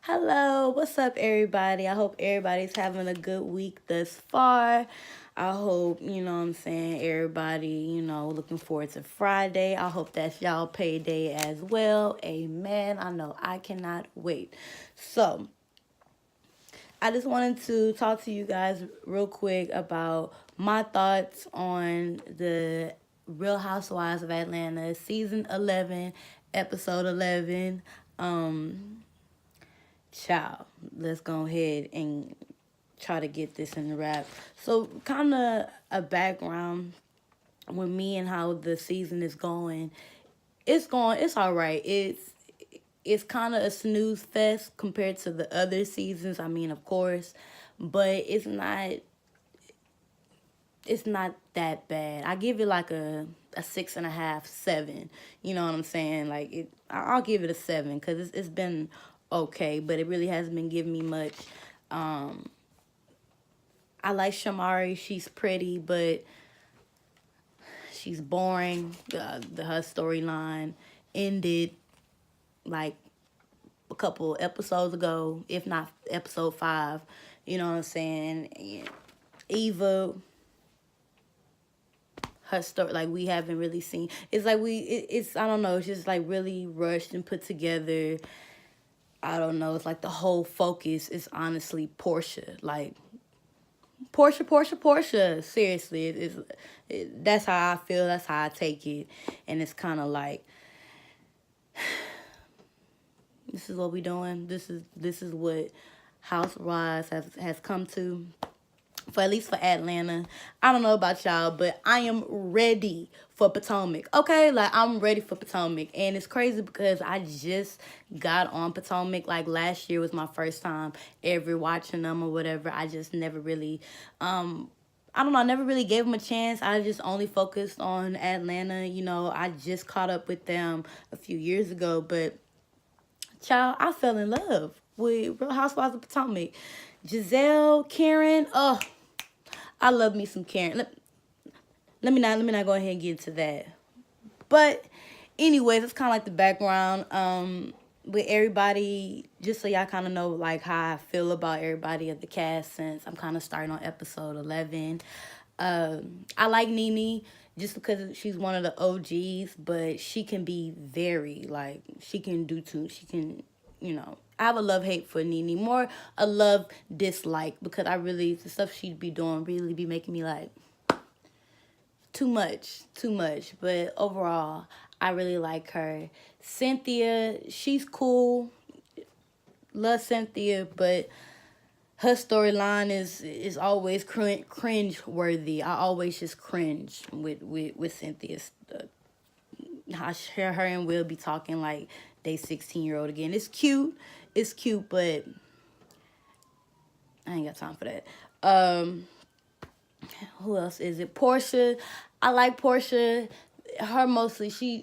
Hello, what's up, everybody? I hope everybody's having a good week thus far. I hope, what I'm saying, everybody, looking forward to Friday. I hope that's y'all payday as well. Amen. I know I cannot wait. So, I just wanted to talk to you guys real quick about my thoughts on the Real Housewives of Atlanta, season 11, episode 11. Um, Child, let's go ahead and try to get this in the wrap. So, kind of a background with me and how the season is going. It's all right. It's kind of a snooze fest compared to the other seasons. I mean, of course, but it's not that bad. I give it like a 6.5, 7. You know what I'm saying? Like I'll give it a 7 because it's been okay, but it really hasn't been giving me much. Um, I like Shamari. She's pretty, but she's boring. Her storyline ended like a couple episodes ago, if not episode 5. You know what I'm saying? Yeah. Eva, her story, like we haven't really seen. It's like it's I don't know. It's just like really rushed and put together. I don't know. It's like the whole focus is honestly Porsha. Like Porsha. Seriously, that's how I feel. That's how I take it, and it's kind of like this is what we doing. This is what Housewives has come to. For at least for Atlanta. I don't know about y'all, but I am ready for Potomac. Okay, like I'm ready for Potomac. And it's crazy because I just got on Potomac. Like last year was my first time ever watching them or whatever. I just never really I don't know, I never really gave them a chance. I just only focused on Atlanta. I just caught up with them a few years ago, but child, I fell in love with Real Housewives of Potomac. Giselle, Karen, oh, I love me some Karen. Let me not go ahead and get into that. But anyways, it's kind of like the background with everybody, just so y'all kind of know like how I feel about everybody of the cast since I'm kind of starting on episode 11. I like NeNe just because she's one of the OGs, but she can be very like she can do too. She can, I have a love hate for NeNe, more a love dislike because I really the stuff she'd be doing really be making me like too much. But overall, I really like her. Cynthia, she's cool. Love Cynthia, but her storyline is always cringe worthy. I always just cringe with Cynthia. How her and Will be talking like they 16-year-old again. It's cute, but I ain't got time for that. Who else is it? Porsha. I like Porsha. Her mostly she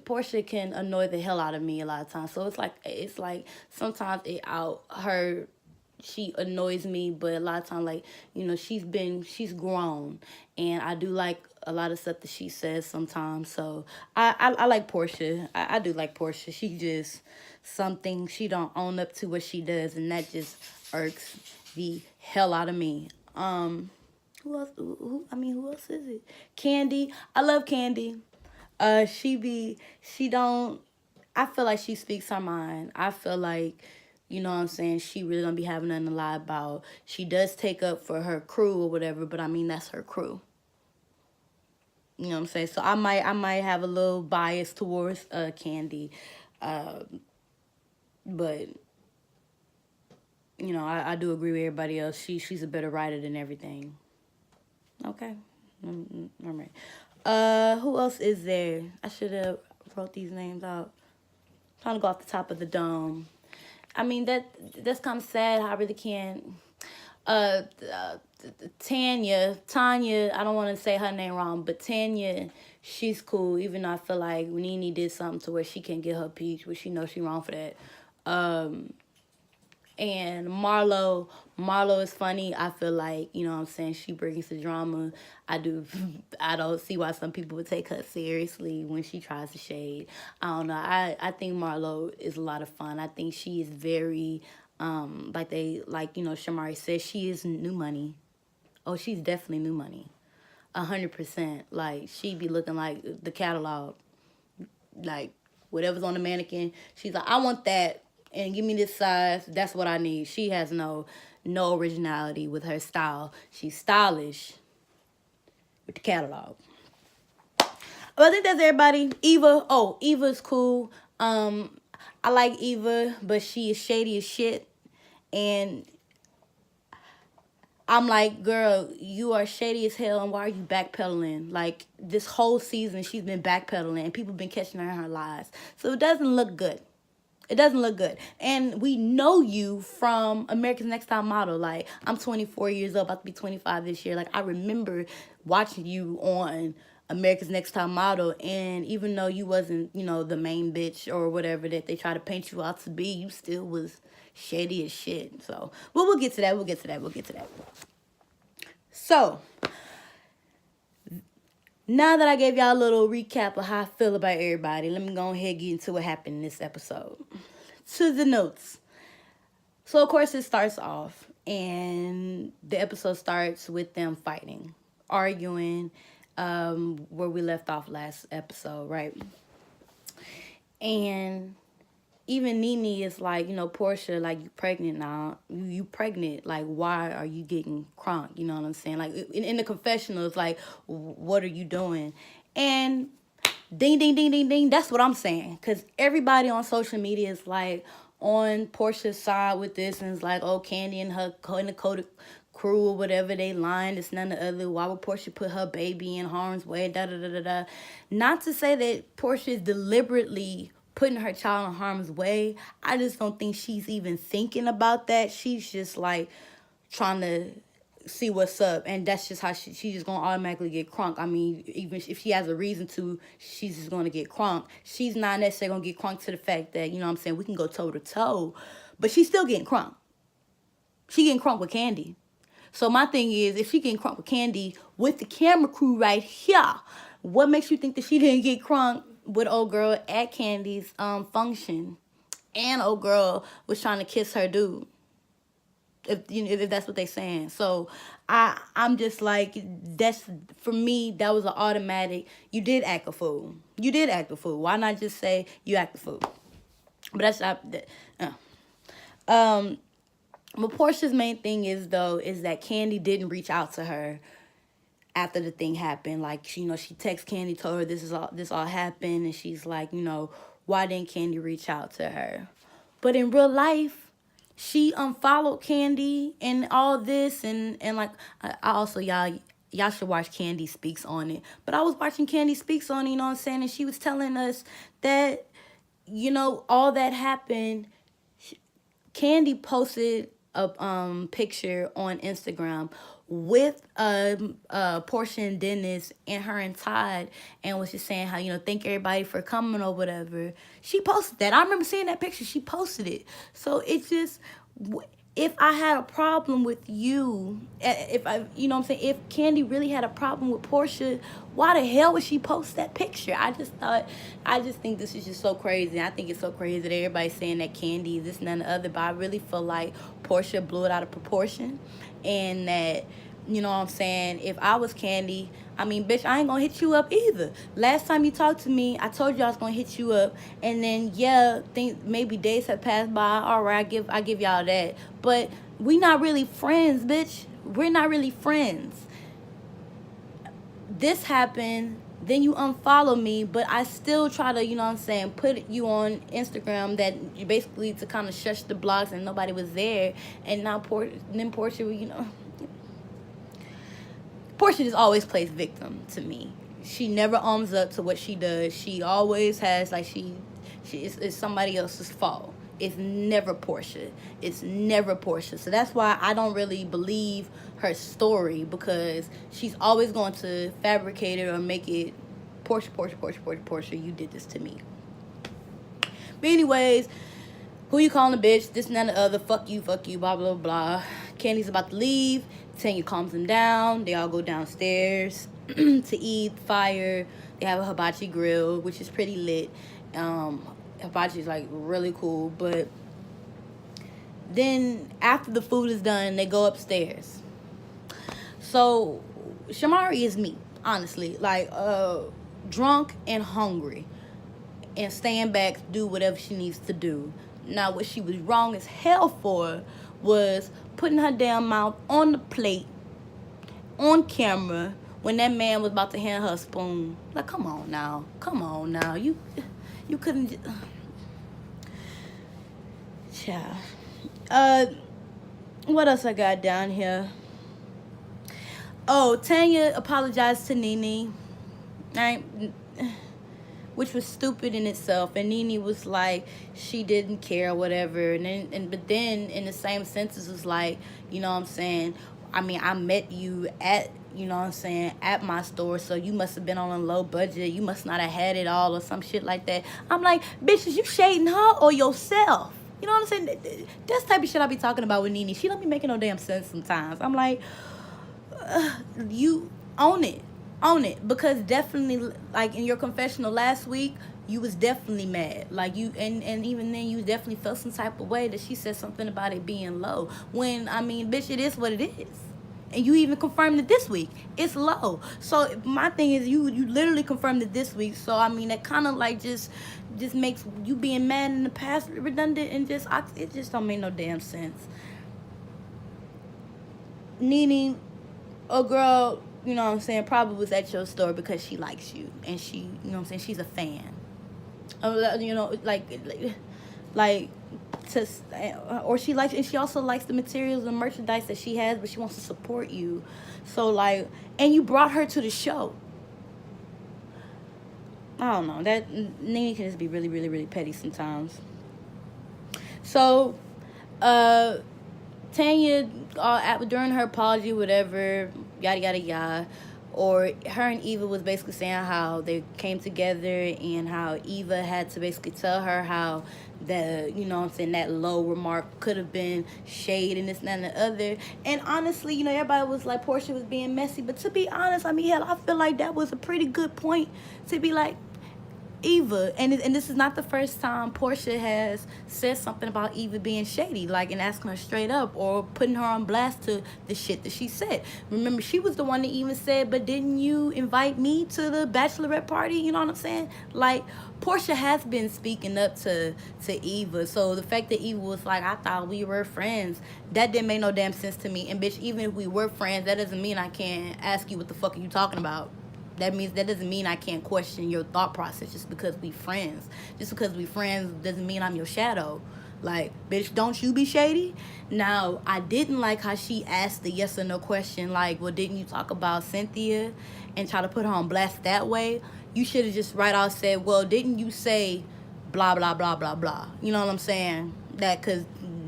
Porsha can annoy the hell out of me a lot of times. So it's like sometimes it out her she annoys me, but a lot of times like she's grown, and I do like a lot of stuff that she says sometimes. So I like Porsha. I do like Porsha. She just something she don't own up to what she does, and that just irks the hell out of me. Who else? Who else is it? Kandi. I love Kandi. She don't. I feel like she speaks her mind. I feel like, what I'm saying, she really don't be having nothing to lie about. She does take up for her crew or whatever, but I mean that's her crew. You know what I'm saying? So I might have a little bias towards Kandi, uh, but I do agree with everybody else. She's a better writer than everything. Okay. All right. Who else is there? I should have wrote these names out. I'm trying to go off the top of the dome. I mean that's kind of sad. I really can't. Uh, uh Tanya. I don't want to say her name wrong, but Tanya, she's cool. Even though I feel like NeNe did something to where she can't get her peach, but she knows she wrong for that. Um, and Marlo is funny. I feel like, what I'm saying, she brings the drama. I do I don't see why some people would take her seriously when she tries to shade. I don't know. I think Marlo is a lot of fun. I think she is very Shamari said, she is new money. Oh, she's definitely new money. 100%. Like, she be looking like the catalog. Like, whatever's on the mannequin, she's like, I want that, and give me this size. That's what I need. She has no originality with her style. She's stylish with the catalog. But I think that's everybody. Eva's cool. I like Eva, but she is shady as shit. And I'm like, girl, you are shady as hell, and why are you backpedaling? Like, this whole season, she's been backpedaling, and people been catching her in her lies. So it doesn't look good. It doesn't look good. And we know you from America's Next Top Model. Like, I'm 24 years old, about to be 25 this year. Like, I remember watching you on America's Next Top Model, and even though you wasn't, the main bitch or whatever that they try to paint you out to be, you still was shady as shit. So, well, we'll get to that. So, now that I gave y'all a little recap of how I feel about everybody, let me go ahead and get into what happened in this episode. To the notes. So, of course, it starts off, and the episode starts with them fighting, arguing, where we left off last episode, right? And even NeNe is like, Porsha, like, you pregnant now. You pregnant. Like, why are you getting crunk? You know what I'm saying? Like, in the confessional, it's like, what are you doing? And ding, ding, ding, ding, ding. That's what I'm saying. Because everybody on social media is, like, on Porsha's side with this. And it's like, oh, Kandi and her and the Kodak crew or whatever, they lying. It's none of the other. Why would Porsha put her baby in harm's way? Da-da-da-da-da. Not to say that Porsha is deliberately putting her child in harm's way. I just don't think she's even thinking about that. She's just like trying to see what's up, and that's just how she's just gonna automatically get crunk. I mean, even if she has a reason to, she's just gonna get crunk. She's not necessarily gonna get crunk to the fact that, you know what I'm saying, we can go toe to toe, but she's still getting crunk. She getting crunk with Kandi. So my thing is, if she getting crunk with Kandi with the camera crew right here, what makes you think that she didn't get crunk with old girl at Kandi's function, and old girl was trying to kiss her dude? If that's what they saying. So I'm just like, that's, for me, that was an automatic. You did act a fool. Why not just say you act a fool? But that's not. But Porsha's main thing is that Kandi didn't reach out to her after the thing happened. Like, she texted Kandi, told her this all happened, and she's like, why didn't Kandi reach out to her? But in real life, she unfollowed Kandi and all this, and like, I also, y'all should watch Kandi Speaks on it. But I was watching Kandi Speaks on it, you know what I'm saying, and she was telling us that, all that happened. Kandi posted a picture on Instagram with Porsha and Dennis and her and Todd, and was just saying how, thank everybody for coming or whatever. She posted that. I remember seeing that picture. She posted it. So it's just, if I had a problem with you, if Kandi really had a problem with Porsha, why the hell would she post that picture? I just think this is just so crazy. I think it's so crazy that everybody's saying that Kandi is this and that and the other, but I really feel like Porsha blew it out of proportion, and that, you know what I'm saying, if I was Kandi, I mean, bitch, I ain't gonna hit you up either. Last time you talked to me, I told you I was gonna hit you up, and then, maybe days have passed by. All right, I give y'all that. But we not really friends, bitch. We're not really friends. This happened, then you unfollow me, but I still try to, put you on Instagram, that you basically to kind of shush the blogs, and nobody was there, and now Porsha, Porsha just always plays victim to me. She never owns up to what she does. She always has, like, it's somebody else's fault. It's never Porsha. So that's why I don't really believe her story, because she's always going to fabricate it or make it Porsha, you did this to me. But anyways, who you calling a bitch? This and that and the other. Fuck you, blah, blah, blah. Kandi's about to leave. Tanya calms them down. They all go downstairs to eat fire. They have a hibachi grill, which is pretty lit. Hibachi is, like, really cool. But then after the food is done, they go upstairs. So Shamari is me, honestly, like drunk and hungry, and staying back to do whatever she needs to do. Now, what she was wrong as hell for was putting her damn mouth on the plate, on camera, when that man was about to hand her a spoon. Like, come on now. You couldn't just... Yeah. What else I got down here? Oh, Tanya apologized to NeNe, right? Which was stupid in itself, and NeNe was like she didn't care or whatever, but then in the same sentence was like, you know what I'm saying, I mean, I met you at, you know what I'm saying, at my store, so you must have been on a low budget, you must not have had it all or some shit like that. I'm like, bitch, is you shading her or yourself? You know what I'm saying? That's the type of shit I be talking about with NeNe. She don't be making no damn sense sometimes. I'm like, you own it. Because definitely, like in your confessional last week, you was definitely mad, like you, and even then you definitely felt some type of way that she said something about it being low, when I mean, bitch, it is what it is, and you even confirmed it this week, it's low. So my thing is, you literally confirmed it this week, so I mean, that kind of like just makes you being mad in the past redundant, and it just don't make no damn sense. NeNe, a girl, you know what I'm saying, probably was at your store because she likes you, and she, you know what I'm saying, she's a fan. You know, like to, or she likes, and she also likes the materials and merchandise that she has, but she wants to support you. So like, and you brought her to the show. I don't know, that NeNe can just be really, really, really petty sometimes. So, Tanya, during her apology, whatever, yada yada yada, or her and Eva was basically saying how they came together, and how Eva had to basically tell her how the, you know what I'm saying, that low remark could have been shade and this and that and the other. And honestly, you know, everybody was like Porsha was being messy, but to be honest, I mean, hell, I feel like that was a pretty good point to be like, Eva, and this is not the first time Porsha has said something about Eva being shady, like, and asking her straight up or putting her on blast to the shit that she said. Remember, she was the one that even said, but didn't you invite me to the bachelorette party? You know what I'm saying? Like, Porsha has been speaking up to Eva, so the fact that Eva was like, I thought we were friends, that didn't make no damn sense to me. And bitch, even if we were friends, that doesn't mean I can't ask you what the fuck are you talking about. That doesn't mean I can't question your thought process just because we friends. Just because we friends doesn't mean I'm your shadow. Like, bitch, don't you be shady? Now, I didn't like how she asked the yes or no question, like, well, didn't you talk about Cynthia, and try to put her on blast that way? You should have just right out said, well, didn't you say blah, blah, blah, blah, blah? You know what I'm saying? Because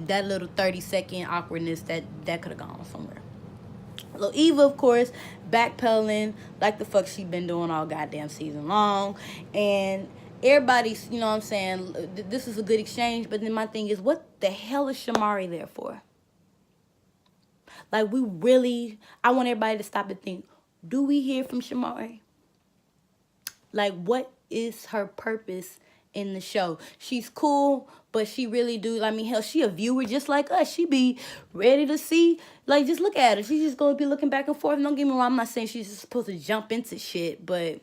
that little 30-second awkwardness, that could have gone somewhere. Well, Eva, of course, backpedaling like the fuck she been doing all goddamn season long. And everybody's, you know what I'm saying, this is a good exchange. But then my thing is, what the hell is Shamari there for? Like, I want everybody to stop and think, do we hear from Shamari? Like, what is her purpose in the show? She's cool, but she really do, I mean, hell, she a viewer just like us. She be ready to see, like, just look at her. She's just gonna be looking back and forth. Don't get me wrong, I'm not saying she's just supposed to jump into shit, but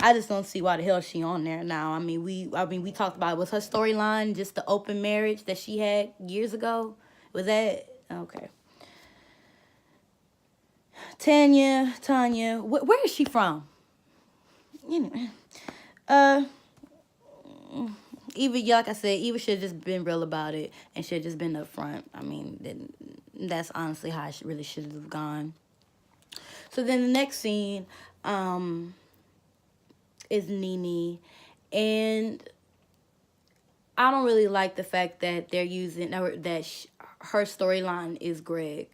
I just don't see why the hell she on there now. I mean, we talked about it. Was her storyline just the open marriage that she had years ago? Was that okay? Tanya, where is she from? Anyway, Eva, like I said, Eva should have just been real about it and should have just been upfront. I mean, that's honestly how it really should have gone. So then the next scene is NeNe, and I don't really like the fact that they're using, or that her storyline is Greg.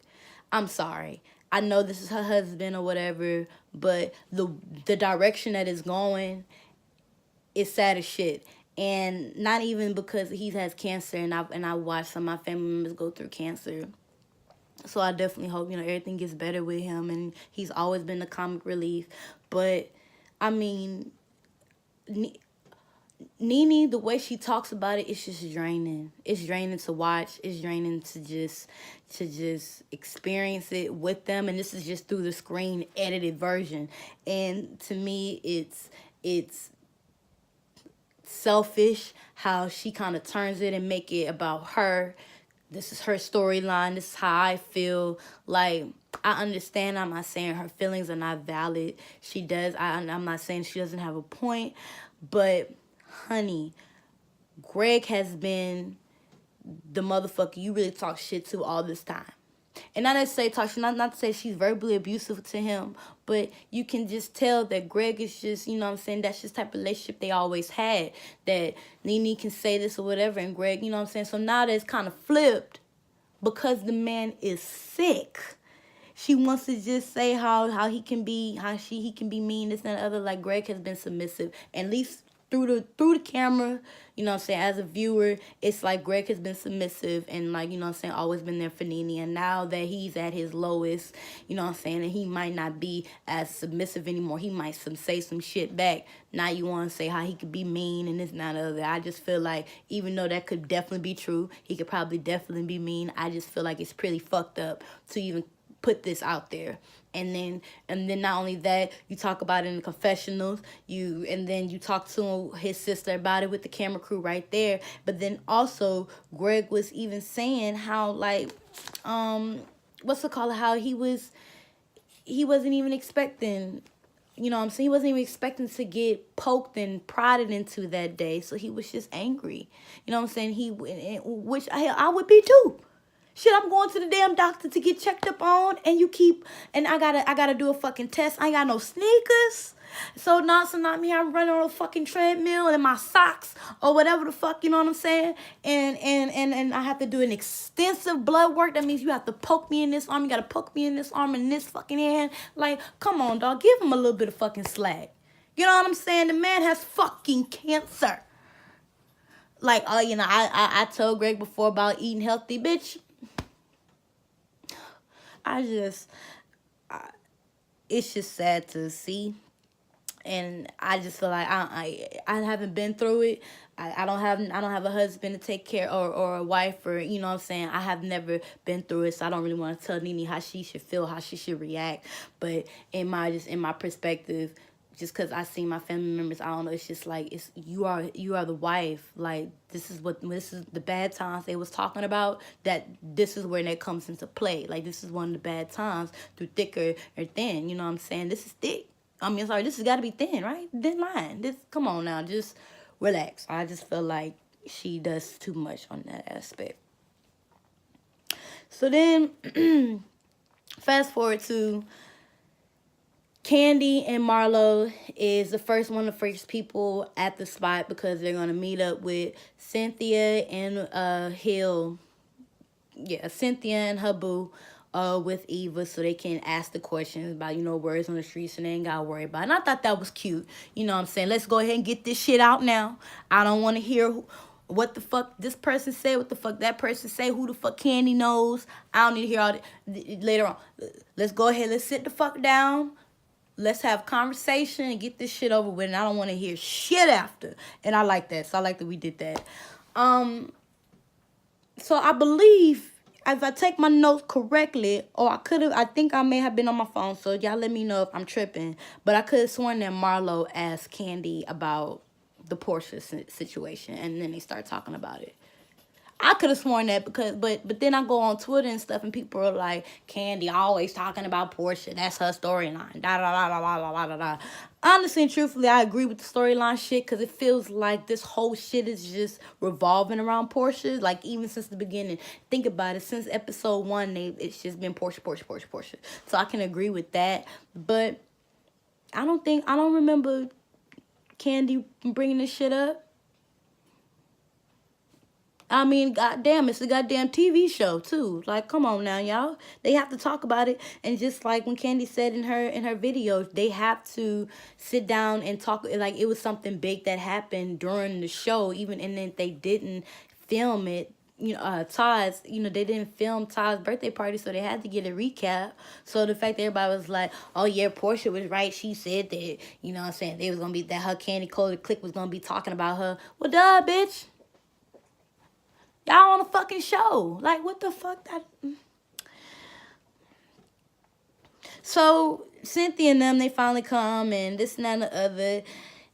I'm sorry. I know this is her husband or whatever, but the direction that it's going is sad as shit. And not even because he has cancer, and I watched some of my family members go through cancer. So I definitely hope, you know, everything gets better with him, and he's always been the comic relief. But I mean, NeNe, the way she talks about it, it's just draining. It's draining to watch. It's draining to just experience it with them. And this is just through the screen edited version. And to me, it's selfish how she kind of turns it and make it about her. This is her storyline. This is how I feel. Like, I understand. I'm not saying her feelings are not valid. She does. I'm not saying she doesn't have a point. But, honey, Greg has been the motherfucker you really talk shit to all this time. And not to say talk shit, not to say she's verbally abusive to him, but you can just tell that Greg is just, you know what I'm saying, that's just the type of relationship they always had. That NeNe can say this or whatever, and Greg, you know what I'm saying? So now that it's kind of flipped because the man is sick. She wants to just say how he can be, he can be mean, this and the other. Like, Greg has been submissive, at least through the camera, you know what I'm saying, as a viewer, it's like Greg has been submissive and, like, you know what I'm saying, always been there for NeNe. And now that he's at his lowest, you know what I'm saying, and he might not be as submissive anymore, he might say some shit back. Now you want to say how he could be mean and this and that and the other. I just feel like, even though that could definitely be true, he could probably definitely be mean, I just feel like it's pretty fucked up to even put this out there. And then not only that, you talk about it in the confessionals, and then you talk to his sister about it with the camera crew right there. But then also Greg was even saying how, like, what's it called, how he wasn't even expecting, you know what I'm saying, he wasn't even expecting to get poked and prodded into that day. So he was just angry, you know what I'm saying, which I would be too. Shit, I'm going to the damn doctor to get checked up on, and I gotta do a fucking test. I ain't got no sneakers. So not me, I'm running on a fucking treadmill in my socks or whatever the fuck, you know what I'm saying? And I have to do an extensive blood work. That means you have to poke me in this arm, you gotta poke me in this arm and this fucking hand. Like, come on, dog, give him a little bit of fucking slack. You know what I'm saying? The man has fucking cancer. Like, you know, I told Greg before about eating healthy, bitch. It's just sad to see, and I just feel like I haven't been through it. I don't have a husband to take care, or a wife, or, you know what I'm saying, I have never been through it, so I don't really want to tell NeNe how she should feel, how she should react. But in my perspective, just because I see my family members, I don't know, it's just like, you are the wife. Like, this is the bad times they was talking about, that this is where that comes into play. Like, this is one of the bad times, through thick or thin, you know what I'm saying? This is thick. I mean, sorry, this has got to be thin, right? Thin line. Come on now, just relax. I just feel like she does too much on that aspect. So then, fast forward to Kandi and Marlo is one of the first people at the spot, because they're going to meet up with Cynthia and Hill. Yeah, Cynthia and her boo with Eva, so they can ask the questions about, you know, words on the streets, and they ain't got to worry about it. And I thought that was cute. You know what I'm saying? Let's go ahead and get this shit out now. I don't want to hear what the fuck this person say, what the fuck that person say, who the fuck Kandi knows. I don't need to hear all that later on. Let's go ahead. Let's sit the fuck down. Let's have conversation and get this shit over with. And I don't want to hear shit after. And I like that. So I like that we did that. So I believe, if I take my notes correctly, or I think I may have been on my phone, so y'all let me know if I'm tripping. But I could have sworn that Marlo asked Kandi about the Porsha situation, and then they start talking about it. I could have sworn that, but then I go on Twitter and stuff, and people are like, Kandi always talking about Porsha. That's her storyline. Da da da da da da da da. Honestly and truthfully, I agree with the storyline shit, because it feels like this whole shit is just revolving around Porsha. Like, even since the beginning. Think about it. Since episode 1, it's just been Porsha, Porsha, Porsha, Porsha. So I can agree with that. But I don't remember Kandi bringing this shit up. I mean, goddamn, it's a goddamn TV show too. Like, come on now, y'all. They have to talk about it. And just like when Kandi said in her videos, they have to sit down and talk. Like, it was something big that happened during the show, even, and then they didn't film it. Todd's, they didn't film Todd's birthday party, so they had to get a recap. So the fact that everybody was like, oh yeah, Porsha was right. She said that, what I'm saying, they was going to be, that her candy coated clique was going to be talking about her. Well, duh, bitch. Y'all on a fucking show. Like, what the fuck? So Cynthia and them, they finally come, and this and that and the other.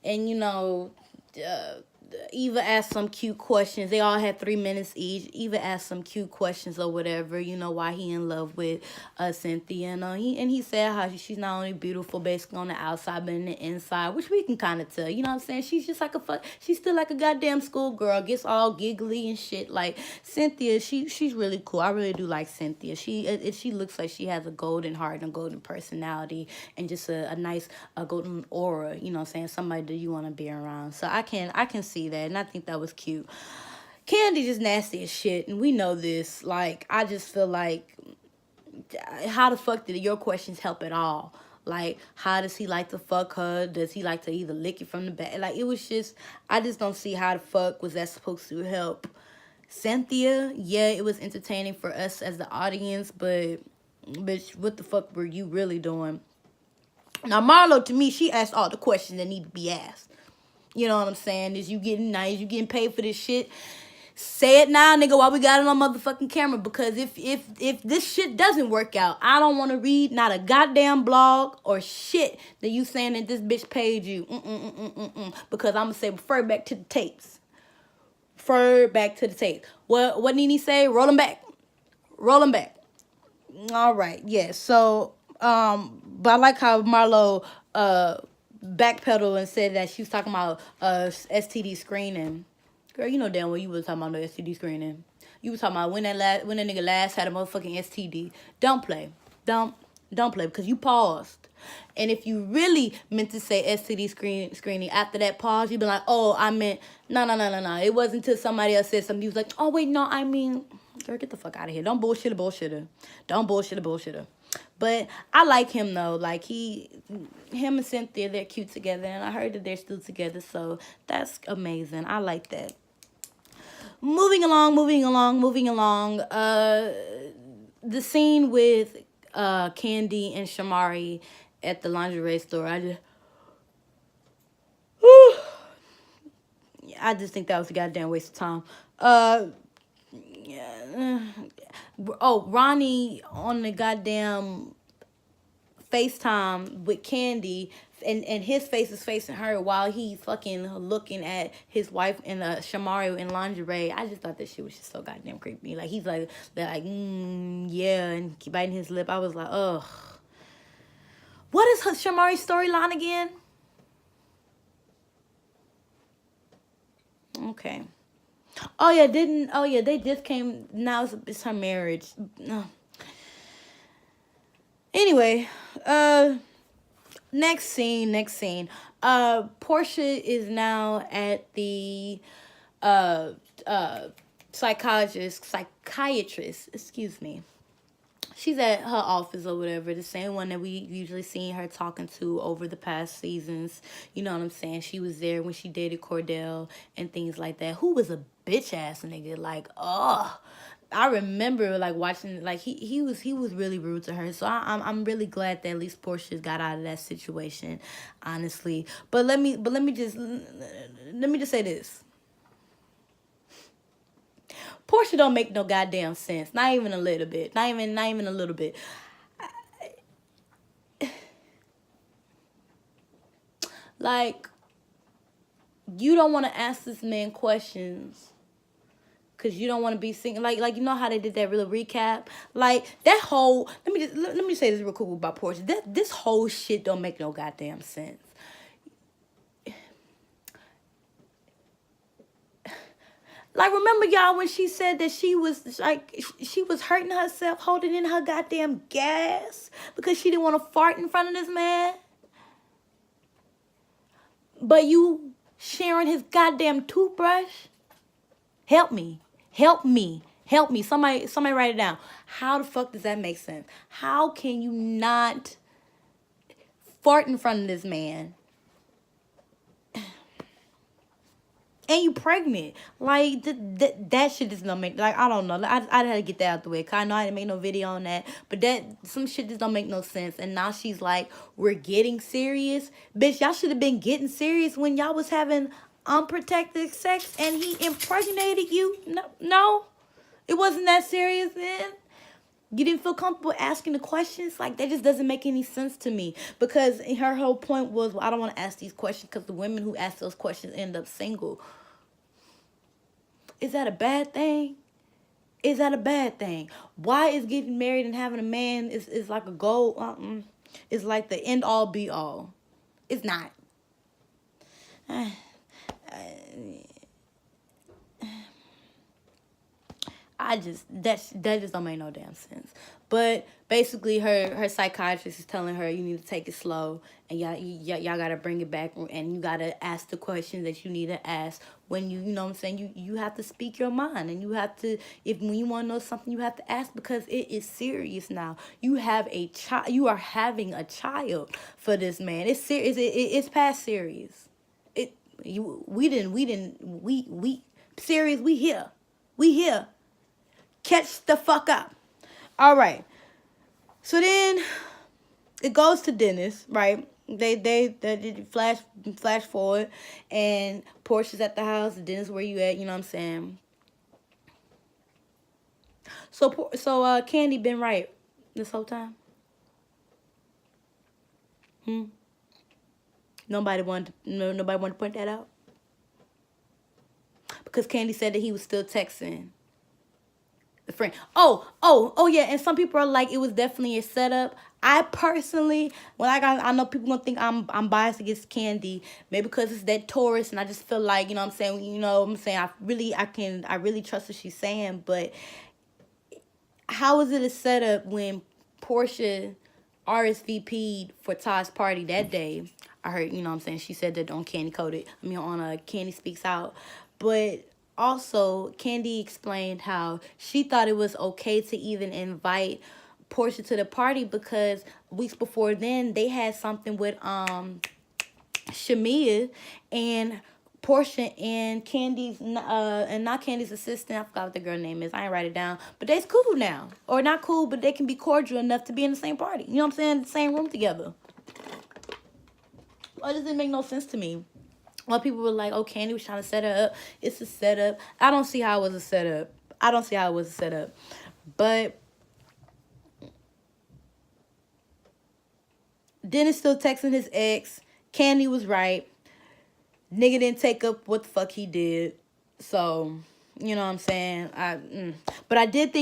And, Eva asked some cute questions. They all had 3 minutes each. Eva asked some cute questions or whatever, why he in love with Cynthia. He said how she's not only beautiful basically on the outside, but in the inside, which we can kind of tell. You know what I'm saying? She's just like she's still like a goddamn schoolgirl. Gets all giggly and shit. Like, Cynthia, she's really cool. I really do like Cynthia. She looks like she has a golden heart and a golden personality and just a nice golden aura. You know what I'm saying? Somebody that you want to be around. So I can see that, and I think that was cute. Kandi just nasty as shit, and we know this. Like, I just feel like, how the fuck did your questions help at all? Like, how does he like to fuck her? Does he like to either lick it from the back? Like, it was just, I just don't see how the fuck was that supposed to help Cynthia. Yeah, it was entertaining for us as the audience, but bitch, what the fuck were you really doing? Now, Marlo, to me, she asked all the questions that need to be asked. You know what I'm saying? Is you getting nice? You getting paid for this shit? Say it now, nigga, while we got it on motherfucking camera. Because if this shit doesn't work out, I don't want to read not a goddamn blog or shit that you saying that this bitch paid you. Because I'm going to say, refer back to the tapes. Refer back to the tapes. What NeNe say? Roll them back. Roll them back. All right, yeah. So, but I like how Marlo, backpedal and said that she was talking about STD screening. Girl, you know damn well you was talking about no STD screening. You was talking about when that nigga last had a motherfucking STD. Don't play. Don't play, because you paused. And if you really meant to say STD screening after that pause, you'd be like, oh, I meant, no. It wasn't until somebody else said something. You was like, oh, wait, no, I mean, girl, get the fuck out of here. Don't bullshit a bullshitter. Don't bullshit a bullshitter. But I like him, though. Like, him and Cynthia, they're cute together. And I heard that they're still together. So that's amazing. I like that. Moving along. The scene with Kandi and Shamari at the lingerie store. I just think that was a goddamn waste of time. Ronnie on the goddamn FaceTime with Kandi, and his face is facing her while he's fucking looking at his wife in Shamari in lingerie. I just thought that shit was just so goddamn creepy. Like, he's like yeah, and keep biting his lip. I was like, ugh. What is her Shamari's storyline again? Okay. They just came. Now it's her marriage. No. Anyway, next scene. Porsha is now at the psychiatrist, excuse me. She's at her office or whatever, the same one that we usually seen her talking to over the past seasons. You know what I'm saying? She was there when she dated Cordell and things like that. Who was a bitch ass nigga? Like, I remember like watching, like he was really rude to her. So I'm really glad that at least Porsha got out of that situation, honestly. But let me just say this. Porsha don't make no goddamn sense. Not even a little bit. Not even a little bit. Like, you don't want to ask this man questions because you don't want to be singing. Like you know how they did that real recap? Like, that whole, let me say this real quick about Porsha. This whole shit don't make no goddamn sense. Like, remember, y'all, when she said that she was hurting herself holding in her goddamn gas because she didn't want to fart in front of this man? But you sharing his goddamn toothbrush? Help me. Somebody write it down. How the fuck does that make sense? How can you not fart in front of this man? And you pregnant. Like, that shit just don't make, like, I don't know. I had to get that out the way. Cause I know I didn't make no video on that. But some shit just don't make no sense. And now she's like, we're getting serious. Bitch, y'all should have been getting serious when y'all was having unprotected sex and he impregnated you. No. It wasn't that serious then. You didn't feel comfortable asking the questions? Like, that just doesn't make any sense to me. Because her whole point was, well, I don't want to ask these questions because the women who ask those questions end up single. Is that a bad thing? Is that a bad thing? Why is getting married and having a man is like a goal? It's like the end all be all. It's not. That just don't make no damn sense. But basically, her psychiatrist is telling her you need to take it slow, and y'all gotta bring it back, and you gotta ask the questions that you need to ask when you know what I'm saying. You have to speak your mind, and you have to, when you want to know something, you have to ask, because it is serious now. You have a child. You are having a child for this man. It's serious. It's past serious. We serious. We here. We here. Catch the fuck up. All right. So then it goes to Dennis, right? They flash forward, and Porsha's at the house. Dennis, where you at? You know what I'm saying? So Kandi been right this whole time. Nobody wanted to point that out, because Kandi said that he was still texting the friend. Oh yeah, and some people are like, it was definitely a setup. I personally, I know people gonna think I'm biased against Kandi, maybe because it's that Taurus, and I just feel like, you know what I'm saying, I really trust what she's saying. But how is it a setup when Porsha RSVP'd for Todd's party that day? I heard, you know what I'm saying, she said that on Kandi Coded. On Kandi Speaks Out. But also, Kandi explained how she thought it was okay to even invite Porsha to the party, because weeks before then, they had something with Shamia, and Porsha and Kandi's, and not Kandi's assistant, I forgot what the girl name is, I ain't write it down, but they's cool now. Or not cool, but they can be cordial enough to be in the same party. You know what I'm saying? The same room together. It doesn't make no sense to me. Well, people were like, oh, Kandi was trying to set her up. It's a setup. I don't see how it was a setup. But Dennis still texting his ex. Kandi was right. Nigga didn't take up what the fuck he did. So, you know what I'm saying? But I did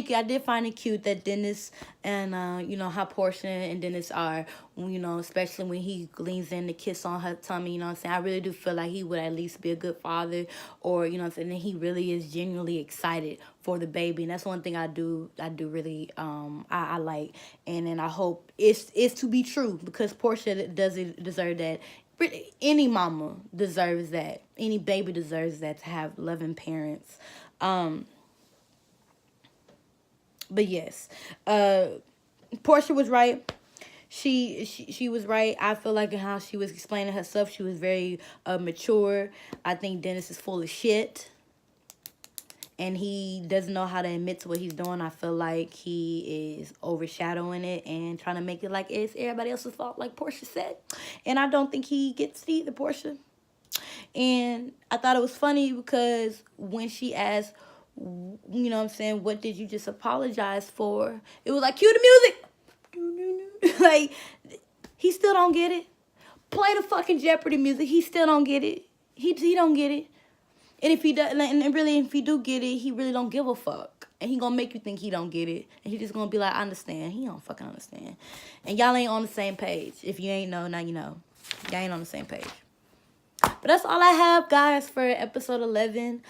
find it cute that Dennis and, how Porsha and Dennis are, especially when he leans in to kiss on her tummy, you know what I'm saying? I really do feel like he would at least be a good father, or, you know what I'm saying, and he really is genuinely excited for the baby. And that's one thing I do really, I like. And then I hope it's to be true, because Porsha doesn't deserve that. Any mama deserves that. Any baby deserves that, to have loving parents. But yes, Porsha was right. She was right. I feel like in how she was explaining herself, she was very mature. I think Dennis is full of shit, and he doesn't know how to admit to what he's doing. I feel like he is overshadowing it and trying to make it like it's everybody else's fault, like Porsha said. And I don't think he gets it either, Porsha. And I thought it was funny because when she asked, you know what I'm saying, what did you just apologize for? It was like, cue the music. Like, he still don't get it. Play the fucking Jeopardy music. He still don't get it. He don't get it. And if he does, and really, if he do get it, he really don't give a fuck. And he gonna make you think he don't get it. And he just gonna be like, I understand. He don't fucking understand. And y'all ain't on the same page. If you ain't know, now you know. Y'all ain't on the same page. But that's all I have, guys, for episode 11.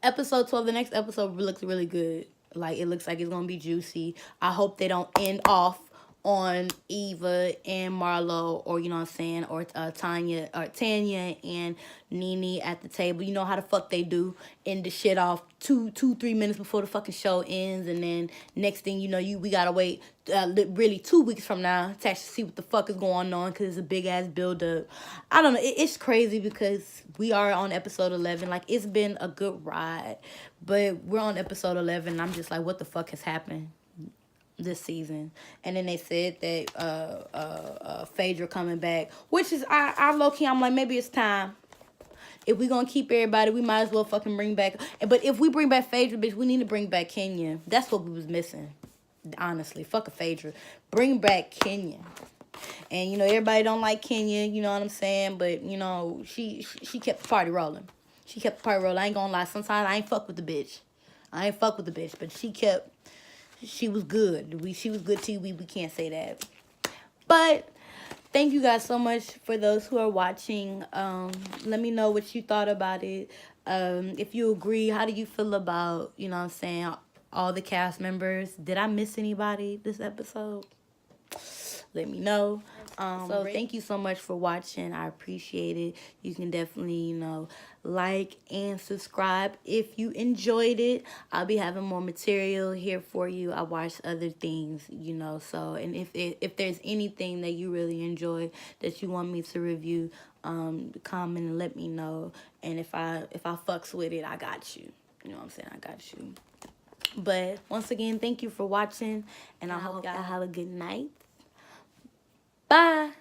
Episode 12, the next episode looks really good. Like, it looks like it's gonna be juicy. I hope they don't end off on Eva and Marlo, or you know what I'm saying, or Tanya and NeNe at the table. You know how the fuck they do, end the shit off 3 minutes before the fucking show ends, and then next thing you know, we gotta wait really 2 weeks from now to actually see what the fuck is going on, because it's a big ass build up. I don't know, it's crazy because we are on episode 11. Like, it's been a good ride, but we're on episode 11 and I'm just like, what the fuck has happened this season? And then they said that Phaedra coming back, which is, I low-key, I'm like, maybe it's time. If we gonna keep everybody, we might as well fucking bring back. But if we bring back Phaedra, bitch, we need to bring back Kenya. That's what we was missing, honestly. Fuck a Phaedra, bring back Kenya. And you know, everybody don't like Kenya, you know what I'm saying, but you know, she kept the party rolling. She kept the party rolling. I ain't gonna lie, sometimes I ain't fuck with the bitch, but she was good. She was good TV. We can't say that. But thank you guys so much for those who are watching. Let me know what you thought about it. If you agree, how do you feel about, you know what I'm saying, all the cast members? Did I miss anybody this episode? Let me know. So thank you so much for watching. I appreciate it. You can definitely, you know, like and subscribe if you enjoyed it. I'll be having more material here for you. I watch other things, you know, so, and if there's anything that you really enjoy that you want me to review, comment and let me know. And if I fucks with it, I got you. You know what I'm saying? I got you. But once again, thank you for watching, and I hope y'all have a good night. Bye.